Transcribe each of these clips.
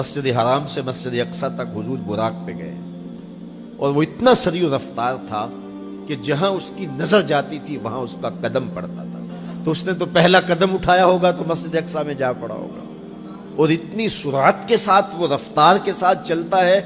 مسجد حرام سے مسجد اقصی تک حضور براق پہ گئے اور وہ اتنا سریع رفتار تھا کہ جہاں اس کی نظر جاتی تھی وہاں اس کا قدم پڑتا تھا. تو اس نے تو پہلا قدم اٹھایا ہوگا تو مسجد اقصی میں جا پڑا ہوگا. اور اتنی سرعت کے ساتھ وہ رفتار کے ساتھ چلتا ہے.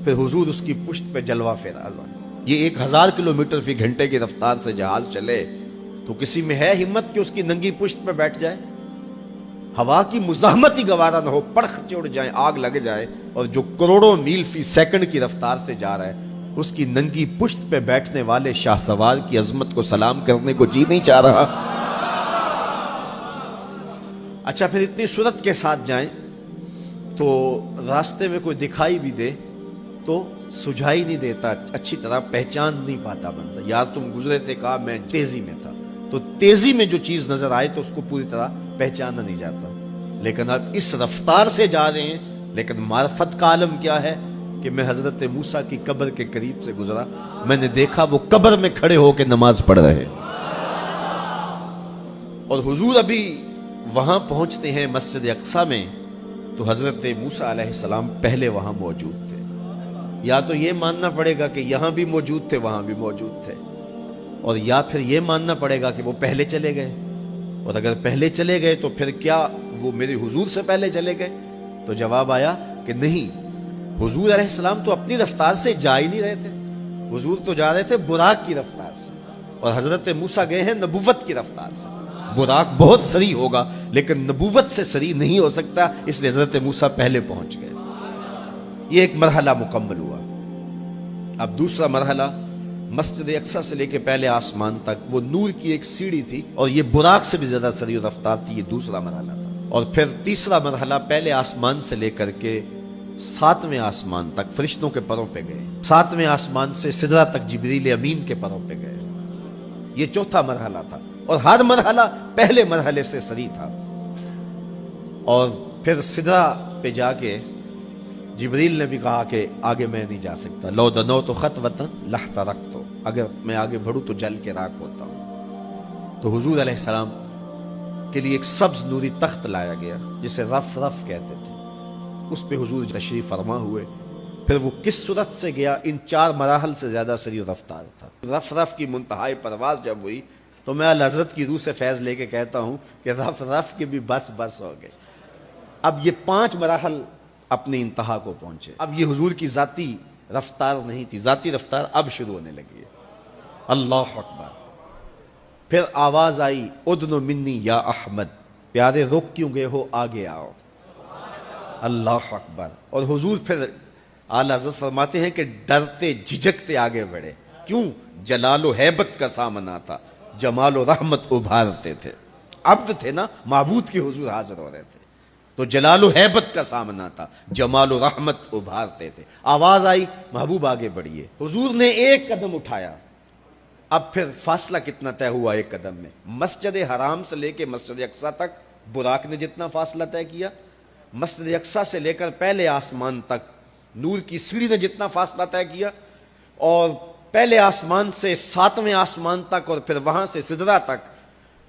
پھر حضور اس کی پشت پہ جلوہ فراز. یہ 1000 کلومیٹر فی گھنٹے کی رفتار سے جہاز چلے تو کسی میں ہے ہمت کہ اس کی ننگی پشت پہ بیٹھ جائے؟ ہوا کی مزاحمت ہی گوارا نہ ہو، پڑخ چڑ جائیں، آگ لگ جائے. اور جو کروڑوں میل فی سیکنڈ کی رفتار سے جا رہا ہے اس کی ننگی پشت پہ بیٹھنے والے شاہ سوار کی عظمت کو سلام کرنے کو جی نہیں چاہ رہا. اچھا پھر اتنی سرعت کے ساتھ جائیں تو راستے میں کوئی دکھائی بھی دے تو سجھائی نہیں دیتا، اچھی طرح پہچان نہیں پاتا بندہ. یار تم گزرے تھے، کہا میں تیزی میں تھا. تو تیزی میں جو چیز نظر آئے تو اس کو پوری طرح پہچانا نہیں جاتا. لیکن اب اس رفتار سے جا رہے ہیں. لیکن معرفت کا عالم کیا ہے کہ میں حضرت موسیٰ کی قبر کے قریب سے گزرا، میں نے دیکھا وہ قبر میں کھڑے ہو کے نماز پڑھ رہے. اور حضور ابھی وہاں پہنچتے ہیں مسجد اقصی میں تو حضرت موسیٰ علیہ السلام پہلے وہاں موجود تھے. یا تو یہ ماننا پڑے گا کہ یہاں بھی موجود تھے وہاں بھی موجود تھے، اور یا پھر یہ ماننا پڑے گا کہ وہ پہلے چلے گئے. اور اگر پہلے چلے گئے تو پھر کیا وہ میرے حضور سے پہلے چلے گئے؟ تو جواب آیا کہ نہیں، حضور علیہ السلام تو اپنی رفتار سے جا ہی نہیں رہے تھے. حضور تو جا رہے تھے براق کی رفتار سے، اور حضرت موسیٰ گئے ہیں نبوت کی رفتار سے. براق بہت سریع ہوگا لیکن نبوت سے سریع نہیں ہو سکتا، اس لیے حضرت موسیٰ پہلے پہنچ گئے. یہ ایک مرحلہ مکمل ہوا. اب دوسرا مرحلہ مسجد اقصی سے لے کے پہلے آسمان تک وہ نور کی ایک سیڑھی تھی اور یہ براق سے بھی زیادہ سریع رفتار تھی. یہ دوسرا مرحلہ تھا. اور پھر تیسرا مرحلہ پہلے آسمان سے لے کر کے 7ویں آسمان تک فرشتوں کے پروں پہ گئے. 7ویں آسمان سے سدرہ تک جبریل امین کے پروں پہ گئے. یہ چوتھا مرحلہ تھا اور ہر مرحلہ پہلے مرحلے سے سریع تھا. اور پھر سدرہ پہ جا کے جبریل نے بھی کہا کہ آگے میں نہیں جا سکتا. لو دنوت خطوۃ لاحترقت، اگر میں آگے بڑھوں تو جل کے راکھ ہوتا ہوں. تو حضور علیہ السلام کے لیے ایک سبز نوری تخت لایا گیا جسے رف رف کہتے تھے. اس پہ حضور تشریف فرما ہوئے. پھر وہ کس صورت سے گیا؟ ان 4 مراحل سے زیادہ سریع رفتار تھا. رف رف کی منتہائی پرواز جب ہوئی تو میں اعلی حضرت کی روح سے فیض لے کے کہتا ہوں کہ رف رف کے بھی بس بس ہو گئے. اب یہ 5 مراحل اپنی انتہا کو پہنچے. اب یہ حضور کی ذاتی رفتار نہیں تھی، ذاتی رفتار اب شروع ہونے لگی ہے. اللہ اکبر. پھر آواز آئی ادنو منی یا احمد، پیارے رک کیوں گئے ہو، آگے آؤ. اللہ اکبر. اور حضور پھر اعلی حضرت فرماتے ہیں کہ ڈرتے جھجکتے آگے بڑھے. کیوں؟ جلال و ہیبت کا سامنا تھا، جمال و رحمت ابھارتے تھے. عبد تھے نا، معبود کے حضور حاضر ہو رہے تھے تو جلال و ہیبت کا سامنا تھا، جمال و رحمت ابھارتے تھے. آواز آئی محبوب آگے بڑھیے. حضور نے ایک قدم اٹھایا. اب پھر فاصلہ کتنا طے ہوا ایک قدم میں؟ مسجد حرام سے لے کے مسجد اقصی تک براق نے جتنا فاصلہ طے کیا، مسجد اقصی سے لے کر پہلے آسمان تک نور کی سیڑھی نے جتنا فاصلہ طے کیا، اور پہلے آسمان سے 7ویں آسمان تک اور پھر وہاں سے سدرہ تک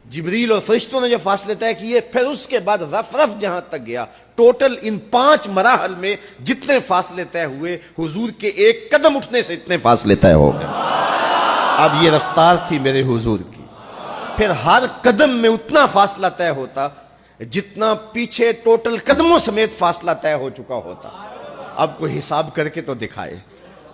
جبریل اور فرشتوں نے جو فاصلے طے کیے، پھر اس کے بعد رف رف جہاں تک گیا. ٹوٹل ان 5 مراحل میں جتنے فاصلے طے ہوئے، حضور کے ایک قدم اٹھنے سے اتنے فاصلے طے ہو گئے. اب یہ رفتار تھی میرے حضور کی. پھر ہر قدم میں اتنا فاصلہ طے ہوتا جتنا پیچھے ٹوٹل قدموں سمیت فاصلہ طے ہو چکا ہوتا. اب کوئی حساب کر کے تو دکھائے.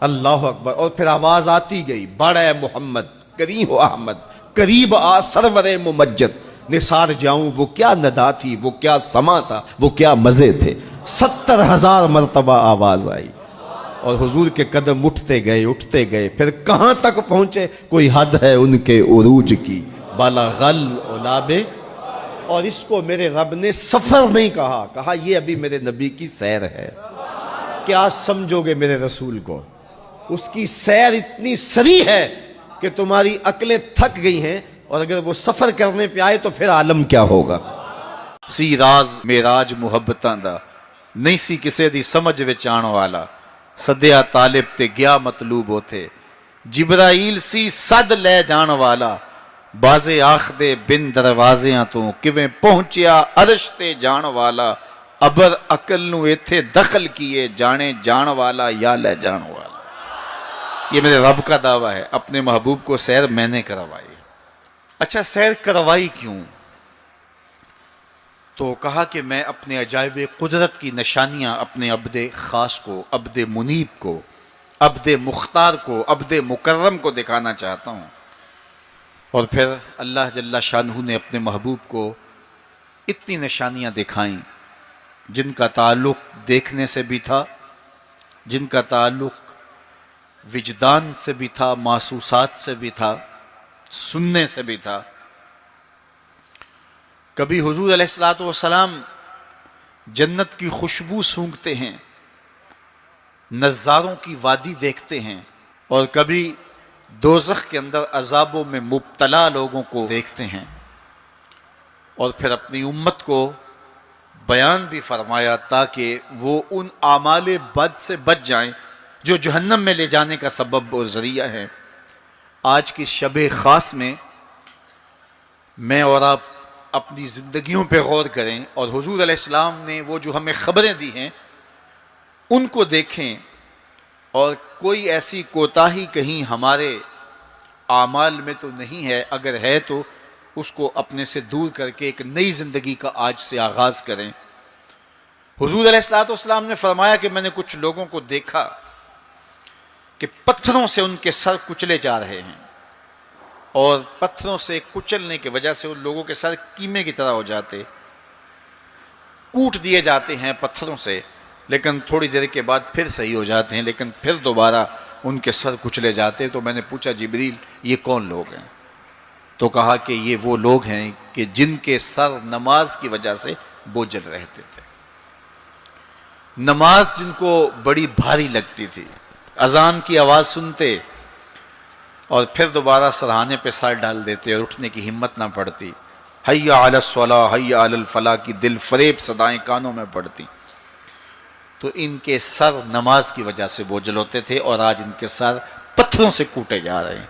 اللہ اکبر. اور پھر آواز آتی گئی بڑھ اے محمد، قریب ہو احمد، قریب آ سرور ممجد. نثار جاؤں وہ کیا ندا تھی، وہ کیا سما تھا، وہ کیا مزے تھے. 70,000 مرتبہ آواز آئی اور حضور کے قدم اٹھتے گئے. پھر کہاں تک پہنچے؟ کوئی حد ہے ان کے عروج کی، بالا غل اولابے. اور اس کو میرے رب نے سفر نہیں کہا یہ ابھی میرے نبی کی سیر ہے. کیا سمجھو گے میرے رسول کو؟ اس کی سیر اتنی سریع ہے کہ تمہاری عقلیں تھک گئی ہیں، اور اگر وہ سفر کرنے پہ آئے تو پھر عالم کیا ہوگا. سی راز میراج محبتاں دا نہیں سی کسے دی سمجھ وچ آن والا. سدیا طالب تے گیا مطلوب ہوتے. جبرائیل سی صد لے جان والا. بازے آخ دے بن دروازیاں تو کیویں پہنچیا عرش تے جان والا. ابر عقل نو ایتھے دخل کیے جانے جان والا یا لے جان والا. یہ میرے رب کا دعویٰ ہے. اپنے محبوب کو سیر میں نے کروائی. اچھا سیر کروائی کیوں؟ تو کہا کہ میں اپنے عجائب قدرت کی نشانیاں اپنے عبد خاص کو، عبد منیب کو، عبد مختار کو، عبد مکرم کو دکھانا چاہتا ہوں. اور پھر اللہ جل شانہ نے اپنے محبوب کو اتنی نشانیاں دکھائیں جن کا تعلق دیکھنے سے بھی تھا، جن کا تعلق وجدان سے بھی تھا، محسوسات سے بھی تھا، سننے سے بھی تھا. کبھی حضور علیہ الصلوۃ والسلام جنت کی خوشبو سونگھتے ہیں، نظاروں کی وادی دیکھتے ہیں، اور کبھی دوزخ کے اندر عذابوں میں مبتلا لوگوں کو دیکھتے ہیں. اور پھر اپنی امت کو بیان بھی فرمایا تاکہ وہ ان اعمال بد سے بچ جائیں جو جہنم میں لے جانے کا سبب اور ذریعہ ہے. آج کی شب خاص میں میں اور آپ اپنی زندگیوں پہ غور کریں اور حضور علیہ السلام نے وہ جو ہمیں خبریں دی ہیں ان کو دیکھیں، اور کوئی ایسی کوتاہی کہیں ہمارے اعمال میں تو نہیں ہے، اگر ہے تو اس کو اپنے سے دور کر کے ایک نئی زندگی کا آج سے آغاز کریں. حضور علیہ السلام نے فرمایا کہ میں نے کچھ لوگوں کو دیکھا کہ پتھروں سے ان کے سر کچلے جا رہے ہیں، اور پتھروں سے کچلنے کی وجہ سے ان لوگوں کے سر کیمے کی طرح ہو جاتے، کوٹ دیے جاتے ہیں پتھروں سے، لیکن تھوڑی دیر کے بعد پھر صحیح ہو جاتے ہیں، لیکن پھر دوبارہ ان کے سر کچلے جاتے. تو میں نے پوچھا جبریل یہ کون لوگ ہیں؟ تو کہا کہ یہ وہ لوگ ہیں کہ جن کے سر نماز کی وجہ سے بوجھل رہتے تھے، نماز جن کو بڑی بھاری لگتی تھی، اذان کی آواز سنتے اور پھر دوبارہ سرہانے پہ سر ڈال دیتے اور اٹھنے کی ہمت نہ پڑتی. حی علی الصلاۃ حی علی الفلاح کی دل فریب صدائیں کانوں میں پڑتی. تو ان کے سر نماز کی وجہ سے بوجھل ہوتے تھے، اور آج ان کے سر پتھروں سے کوٹے جا رہے ہیں.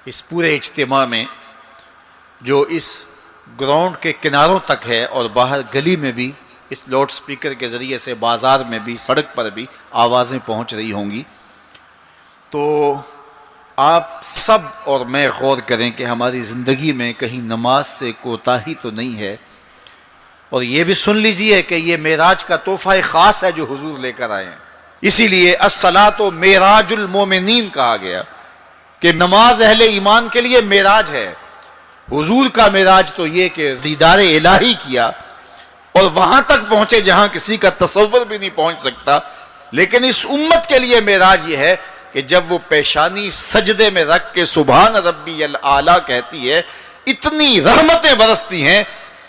اس پورے اجتماع میں جو اس گراؤنڈ کے کناروں تک ہے اور باہر گلی میں بھی اس لاؤڈ سپیکر کے ذریعے سے بازار میں بھی سڑک پر بھی آوازیں پہنچ رہی ہوں گی، تو آپ سب اور میں غور کریں کہ ہماری زندگی میں کہیں نماز سے کوتاہی تو نہیں ہے. اور یہ بھی سن لیجئے کہ یہ معراج کا تحفہ خاص ہے جو حضور لے کر آئے ہیں. اسی لیے الصلاۃ معراج المومنین کہا گیا کہ نماز اہل ایمان کے لیے معراج ہے. حضور کا معراج تو یہ کہ دیدار الہی کیا اور وہاں تک پہنچے جہاں کسی کا تصور بھی نہیں پہنچ سکتا. لیکن اس امت کے لیے معراج یہ ہے کہ جب وہ پیشانی سجدے میں رکھ کے سبحان ربی الاعلیٰ کہتی ہے، اتنی رحمتیں برستی ہیں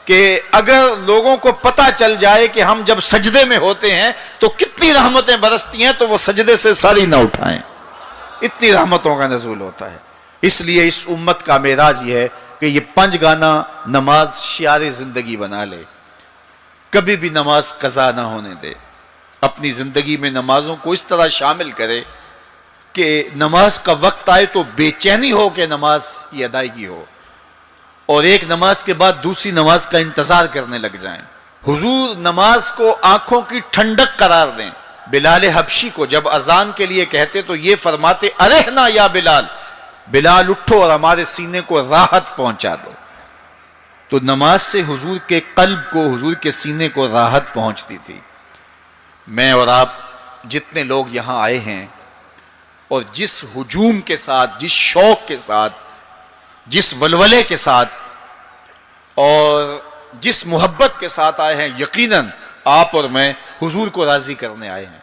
کہ اگر لوگوں کو پتہ چل جائے کہ ہم جب سجدے میں ہوتے ہیں تو کتنی رحمتیں برستی ہیں تو وہ سجدے سے ساری نہ اٹھائیں. اتنی رحمتوں کا نزول ہوتا ہے. اس لیے اس امت کا معراج یہ ہے کہ یہ 5 گانا نماز شعار زندگی بنا لے، کبھی بھی نماز قضا نہ ہونے دے. اپنی زندگی میں نمازوں کو اس طرح شامل کرے کہ نماز کا وقت آئے تو بے چینی ہو کہ نماز کی ادائیگی ہو، اور ایک نماز کے بعد دوسری نماز کا انتظار کرنے لگ جائیں. حضور نماز کو آنکھوں کی ٹھنڈک قرار دیں. بلال حبشی کو جب اذان کے لیے کہتے تو یہ فرماتے ارحنا یا بلال، بلال اٹھو اور ہمارے سینے کو راحت پہنچا دو. تو نماز سے حضور کے قلب کو، حضور کے سینے کو راحت پہنچتی تھی. میں اور آپ جتنے لوگ یہاں آئے ہیں اور جس ہجوم کے ساتھ، جس شوق کے ساتھ، جس ولولے کے ساتھ اور جس محبت کے ساتھ آئے ہیں، یقیناً آپ اور میں حضور کو راضی کرنے آئے ہیں،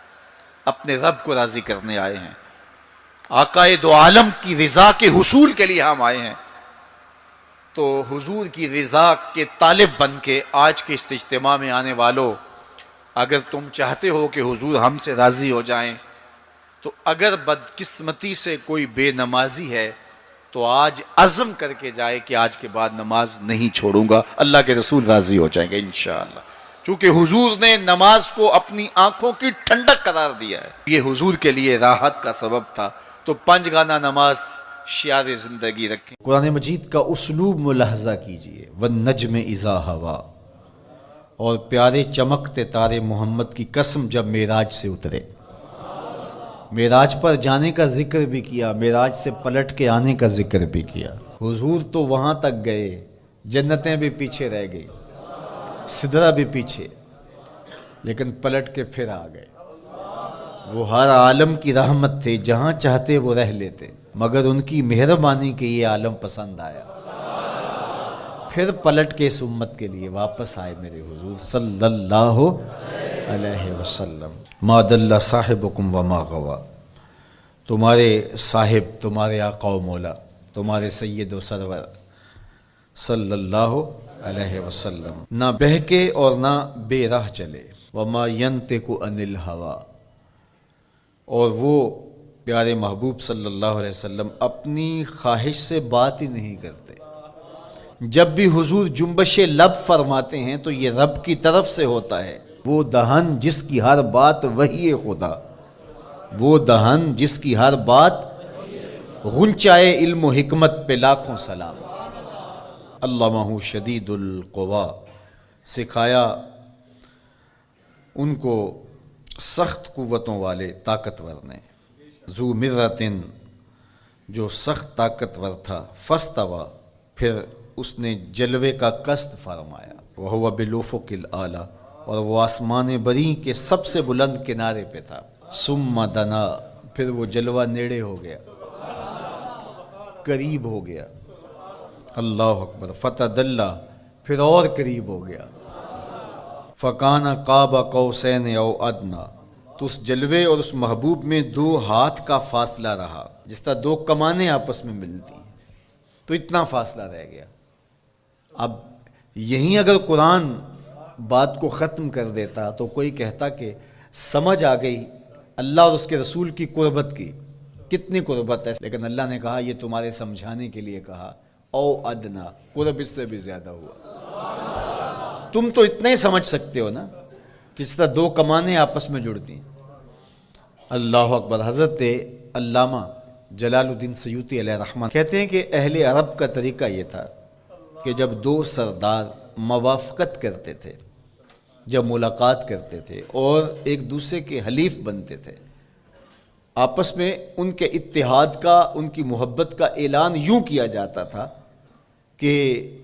اپنے رب کو راضی کرنے آئے ہیں، آقا دو عالم کی رضا کے حصول کے لیے ہم آئے ہیں. تو حضور کی رضا کے طالب بن کے آج کے اس اجتماع میں آنے والوں، اگر تم چاہتے ہو کہ حضور ہم سے راضی ہو جائیں تو اگر بدقسمتی سے کوئی بے نمازی ہے تو آج عزم کر کے جائے کہ آج کے بعد نماز نہیں چھوڑوں گا. اللہ کے رسول راضی ہو جائیں گے انشاءاللہ، چونکہ حضور نے نماز کو اپنی آنکھوں کی ٹھنڈک قرار دیا ہے. یہ حضور کے لیے راحت کا سبب تھا. تو 5 گانا نماز شعار زندگی رکھیں. قرآن مجید کا اسلوب ملاحظہ کیجئے. والنجم اذا ہوا اور پیارے چمکتے تارے محمد کی قسم جب معراج سے اترے، معراج پر جانے کا ذکر بھی کیا، معراج سے پلٹ کے آنے کا ذکر بھی کیا۔ حضور تو وہاں تک گئے، جنتیں بھی پیچھے رہ گئی، سدرہ بھی پیچھے، لیکن پلٹ کے پھر آ گئے۔ وہ ہر عالم کی رحمت تھے، جہاں چاہتے وہ رہ لیتے، مگر ان کی مہربانی کے یہ عالم پسند آیا، پھر پلٹ کے اس امت کے لیے واپس آئے میرے حضور صلی اللہ علیہ وسلم۔ ما ضل صاحبکم وما غوا، تمہارے صاحب، تمہارے آقا و مولا، تمہارے سید و سرور صلی اللہ علیہ وسلم نہ بہکے اور نہ بے راہ چلے۔ وما ینطق عن الہویٰ، اور وہ پیارے محبوب صلی اللہ علیہ وسلم اپنی خواہش سے بات ہی نہیں کرتے۔ جب بھی حضور جنبش لب فرماتے ہیں تو یہ رب کی طرف سے ہوتا ہے۔ وہ دہن جس کی ہر بات وحی خدا، وہ دہن جس کی ہر بات غنچائے علم و حکمت پہ لاکھوں سلام۔ علمہ شدید القوا، سکھایا ان کو سخت قوتوں والے طاقتور نے۔ ذو مرتن، جو سخت طاقتور تھا، فاستویٰ، پھر اس نے جلوے کا قصد فرمایا۔ وہو بالافق الاعلیٰ، اور وہ آسمان بری کے سب سے بلند کنارے پہ تھا۔ ثم دنا، پھر وہ جلوہ نیڑے ہو گیا، قریب ہو گیا۔ اللہ اکبر۔ فتدلی، پھر اور قریب ہو گیا۔ فکان قاب قوسین او ادنیٰ، تو اس جلوے اور اس محبوب میں 2 ہاتھ کا فاصلہ رہا، جس طرح 2 کمانیں آپس میں ملتی ہیں، تو اتنا فاصلہ رہ گیا۔ اب یہیں اگر قرآن بات کو ختم کر دیتا تو کوئی کہتا کہ سمجھ آ گئی اللہ اور اس کے رسول کی قربت کی، کتنی قربت ہے، لیکن اللہ نے کہا یہ تمہارے سمجھانے کے لیے کہا، او ادنا، قرب اس سے بھی زیادہ ہوا۔ تم تو اتنا ہی سمجھ سکتے ہو نا، کس طرح 2 کمانیں آپس میں جڑتی ہیں۔ اللہ اکبر۔ حضرت علامہ جلال الدین سیوطی علیہ رحمہ کہتے ہیں کہ اہل عرب کا طریقہ یہ تھا کہ جب 2 سردار موافقت کرتے تھے، جب ملاقات کرتے تھے اور ایک دوسرے کے حلیف بنتے تھے، آپس میں ان کے اتحاد کا، ان کی محبت کا اعلان یوں کیا جاتا تھا کہ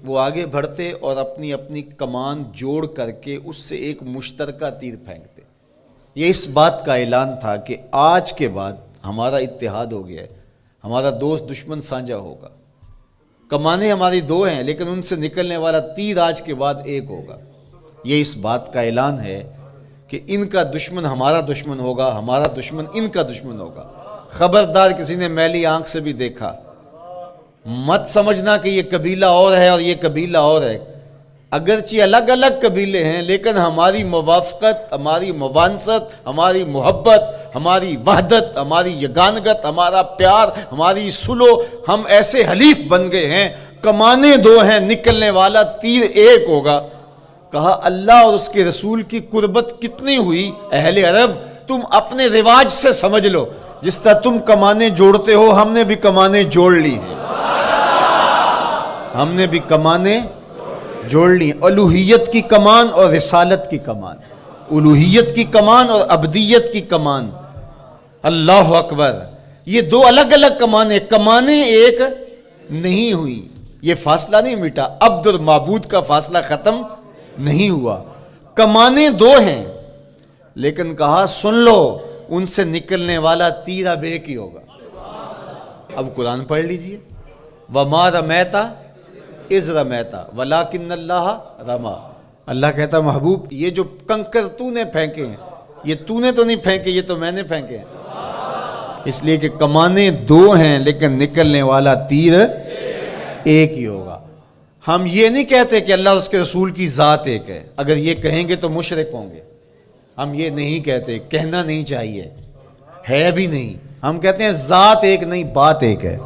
وہ آگے بڑھتے اور اپنی اپنی کمان جوڑ کر کے اس سے ایک مشترکہ تیر پھینکتے۔ یہ اس بات کا اعلان تھا کہ آج کے بعد ہمارا اتحاد ہو گیا ہے، ہمارا دوست دشمن سانجا ہوگا، کمانیں ہماری 2 ہیں لیکن ان سے نکلنے والا تیر آج کے بعد ایک ہوگا۔ یہ اس بات کا اعلان ہے کہ ان کا دشمن ہمارا دشمن ہوگا، ہمارا دشمن ان کا دشمن ہوگا۔ خبردار کسی نے میلی آنکھ سے بھی دیکھا، مت سمجھنا کہ یہ قبیلہ اور ہے اور یہ قبیلہ اور ہے، اگرچہ الگ الگ قبیلے ہیں لیکن ہماری موافقت، ہماری موانست، ہماری محبت، ہماری وحدت، ہماری یگانگت، ہمارا پیار، ہماری سلو، ہم ایسے حلیف بن گئے ہیں، کمانیں 2 ہیں، نکلنے والا تیر ایک ہوگا۔ کہا اللہ اور اس کے رسول کی قربت کتنی ہوئی، اہل عرب تم اپنے رواج سے سمجھ لو، جس طرح تم کمانیں جوڑتے ہو ہم نے بھی کمانیں جوڑ لی ہیں، ہم نے بھی کمانیں جوڑ لی، الوہیت کی کمان اور رسالت کی کمان، الوہیت کی کمان اور عبدیت کی کمان۔ اللہ اکبر۔ یہ 2 الگ الگ کمانیں ایک نہیں ہوئی، یہ فاصلہ نہیں مٹا، عبد اور معبود کا فاصلہ ختم نہیں ہوا، کمانیں 2 ہیں، لیکن کہا سن لو ان سے نکلنے والا تیر اب ایک ہی ہوگا۔ اب قرآن پڑھ لیجئے، وَمَا رَمَيْتَ اِذْ رَمَيْتَ وَلَكِنَّ اللَّهَ رَمَى۔ اللہ کہتا محبوب یہ جو کنکر تو نے پھینکے ہیں، یہ تو نے تو نہیں پھینکے، یہ تو میں نے پھینکے ہیں، اس لیے کہ کمانیں 2 ہیں لیکن نکلنے والا تیر ایک ہی ہوگا۔ ہم یہ نہیں کہتے کہ اللہ اور اس کے رسول کی ذات ایک ہے، اگر یہ کہیں گے تو مشرک ہوں گے، ہم یہ نہیں کہتے، کہنا نہیں چاہیے، ہے بھی نہیں، ہم کہتے ہیں ذات ایک نہیں، بات ایک ہے۔